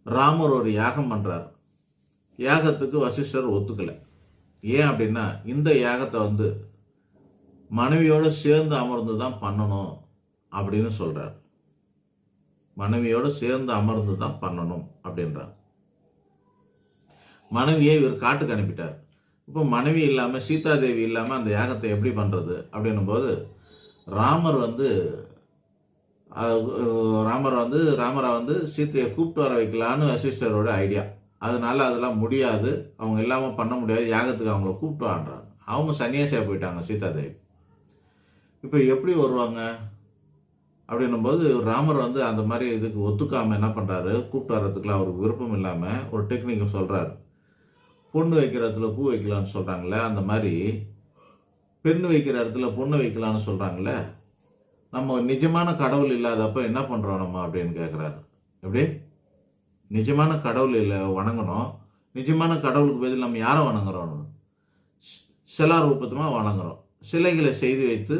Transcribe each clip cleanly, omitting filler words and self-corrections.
ராமர் ஒரு யாகம் பண்ணுறார். யாகத்துக்கு வசிஷ்டர் ஒத்துக்கலை. ஏன் அப்படின்னா, இந்த யாகத்தை மனைவியோடு சேர்ந்து அமர்ந்து தான் பண்ணணும் அப்படின்னு சொல்கிறார். மனைவியோடு சேர்ந்து அமர்ந்து தான் பண்ணணும் அப்படின்றார். மனைவியை இவர் காட்டுக்கு அனுப்பிட்டார். இப்போ மனைவி இல்லாமல், சீதாதேவி இல்லாமல் அந்த யாகத்தை எப்படி பண்ணுறது அப்படின்னும் போது ராமரை சீத்தையை கூப்பிட்டு வர வைக்கலான்னு வசிஷ்டரோட ஐடியா. அதனால அதெல்லாம் முடியாது, அவங்க இல்லாமல் பண்ண முடியாது, யாகத்துக்கு அவங்கள கூப்பிட்டு வான்றாங்க. அவங்க சன்னியாசியாக போயிட்டாங்க சீதாதேவி. இப்போ எப்படி வருவாங்க அப்படின்னும் போது ராமர் அந்த மாதிரி இதுக்கு ஒத்துக்காமல் என்ன பண்ணுறாரு, கூப்பிட்டு வர்றதுக்குலாம் அவருக்கு விருப்பம் இல்லாமல் ஒரு டெக்னிக்கை சொல்கிறாரு. பொண்ணு வைக்கிற இடத்துல பூ வைக்கலான்னு சொல்கிறாங்களே, அந்த மாதிரி பெண்ணு வைக்கிற இடத்துல பொண்ணு வைக்கலான்னு சொல்கிறாங்களே, நம்ம நிஜமான கடவுள் இல்லாதப்ப என்ன பண்ணுறோம் நம்ம அப்படின்னு கேட்குறாரு. எப்படி நிஜமான கடவுள் இல்லை வணங்கணும், நிஜமான கடவுளுக்கு பதில் நம்ம யாரை வணங்குறோம்? சிலா ரூபத்தமாக வணங்குறோம். சிலைகளை செய்து வைத்து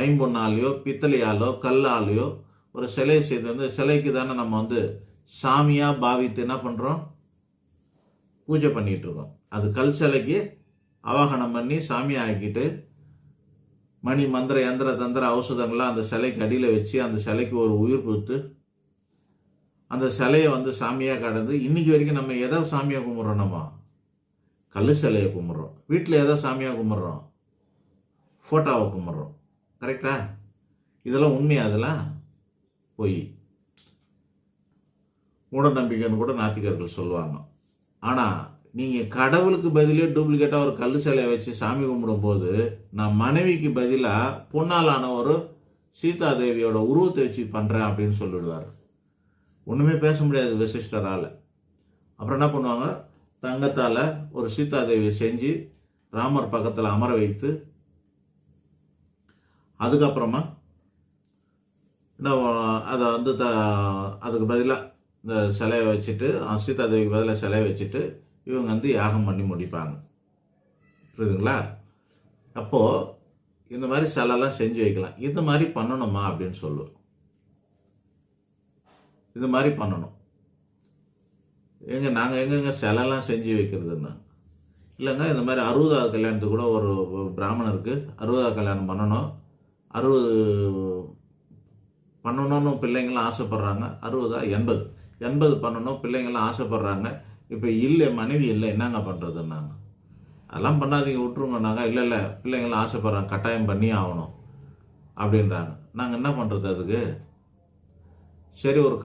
ஐம்பொன்னாலேயோ பித்தளையாலோ கல்லாலேயோ ஒரு சிலையை செய்து சிலைக்கு தானே நம்ம சாமியாக பாவித்து என்ன பண்ணுறோம், பூஜை பண்ணிகிட்டு இருக்கோம். அது கல் சிலைக்கு ஆவாகனம் பண்ணி சாமியாக ஆக்கிட்டு மணி மந்திர யந்திர தந்திர ஔஷதங்கள்லாம் அந்த சிலைக்கு அடியில் வச்சு அந்த சிலைக்கு ஒரு உயிர் கொடுத்து அந்த சிலையை சாமியாக கடந்து இன்னைக்கு வரைக்கும் நம்ம எதை சாமியாக கும்பிட்றோம்? நம்ம கல் சிலையை கும்பிட்றோம். வீட்டில் எதை சாமியாக கும்பிட்றோம்? ஃபோட்டோவை கும்பிட்றோம். கரெக்டா? இதெல்லாம் உண்மையா? அதெல்லாம் பொய், மூட நம்பிக்கைன்னு கூட நாத்திகர்கள் சொல்லுவாங்க. ஆனால் நீங்கள் கடவுளுக்கு பதிலே டூப்ளிகேட்டாக ஒரு கல் சிலையை வச்சு சாமி கும்பிடும்போது, நான் மனைவிக்கு பதிலாக பொன்னாலான ஒரு சீதாதேவியோட உருவத்தை வச்சு பண்ணுறேன் அப்படின்னு சொல்லிடுவார். ஒன்றுமே பேச முடியாது வசிஷ்டரால். அப்புறம் என்ன பண்ணுவாங்க, தங்கத்தால் ஒரு சீதாதேவியை செஞ்சு ராமர் பக்கத்தில் அமர வைத்து அதுக்கப்புறமா அதை அதுக்கு பதிலாக இந்த சிலையை வச்சுட்டு, சீதாதேவிக்கு பதிலாக சிலையை வச்சுட்டு இவங்க யாகம் பண்ணி முடிப்பாங்க. புரியுதுங்களா? அப்போது இந்த மாதிரி சிலைலாம் செஞ்சு வைக்கலாம். இந்த மாதிரி பண்ணணுமா அப்படின்னு சொல்லுவோம். இது மாதிரி பண்ணணும். நாங்கள் எங்கெங்க சிலைலாம் செஞ்சு வைக்கிறதுன்னா, இல்லைங்க இந்த மாதிரி 60வது கல்யாணத்துக்கு கூட ஒரு பிராமணருக்கு 60வது கல்யாணம் பண்ணணும்னு பிள்ளைங்களாம் ஆசைப்பட்றாங்க. 80 பண்ணணும் பிள்ளைங்களாம் ஆசைப்பட்றாங்க. இப்போ இல்லை, மனைவி இல்லை, என்னங்க பண்ணுறதுன்னாங்க. அதெல்லாம் பண்ணாதீங்க, விட்டுருங்க. நாங்கள் இல்லை பிள்ளைங்களாம் ஆசைப்பட்றாங்க, கட்டாயம் பண்ணி ஆகணும் அப்படின்றாங்க. நாங்கள் என்ன பண்ணுறது அதுக்கு? சரி, ஒரு